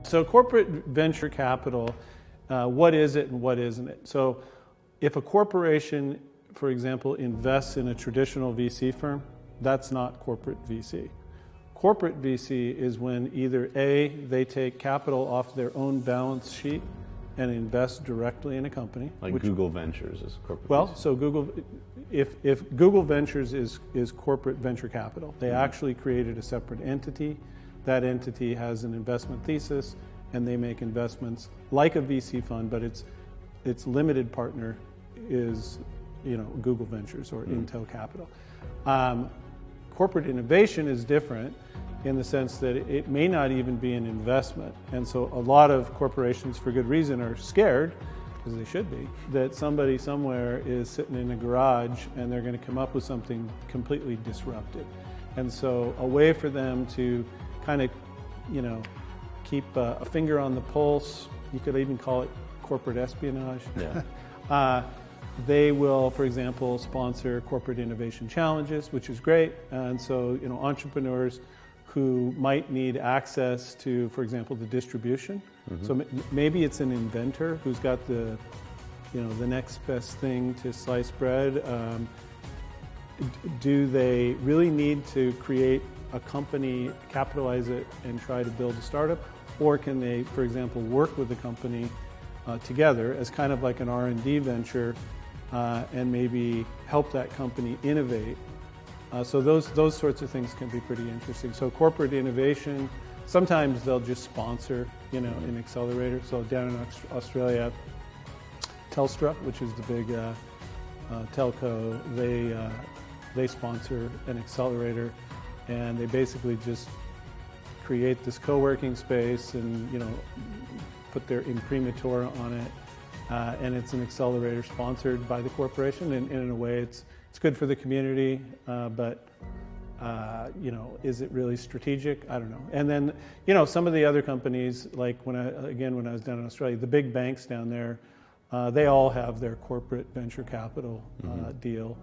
So corporate venture capital, what is it and what isn't it? So if a corporation, for example, invests in a traditional VC firm, that's not corporate VC. Corporate VC is when either A, they take capital off their own balance sheet and invest directly in a company. Like Google Ventures is corporate Well, VC. so Google, if Google Ventures is corporate venture capital, they actually created a separate entity. That entity has an investment thesis, and they make investments like a VC fund, but its limited partner is, Google Ventures or Intel Capital. Corporate innovation is different in the sense that it may not even be an investment. And so a lot of corporations, for good reason, are scared, as they should be, that somebody somewhere is sitting in a garage and they're going to come up with something completely disruptive. And so a way for them to kind of, keep a finger on the pulse, you could even call it corporate espionage. Yeah. They will, for example, sponsor corporate innovation challenges, which is great. And so, entrepreneurs who might need access to, for example, the distribution. Mm-hmm. So maybe it's an inventor who's got the next best thing to slice bread. Do they really need to create a company, capitalize it, and try to build a startup? Or can they, for example, work with the company together as kind of like an R&D venture and maybe help that company innovate? So those sorts of things can be pretty interesting. So corporate innovation, sometimes they'll just sponsor, an accelerator. So down in Australia, Telstra, which is the big telco, they sponsor an accelerator, and they basically just create this co-working space and put their imprimatur on it, and it's an accelerator sponsored by the corporation. And in a way, it's good for the community, but is it really strategic? I don't know. And then some of the other companies, like when I was down in Australia, the big banks down there, they all have their corporate venture capital deal.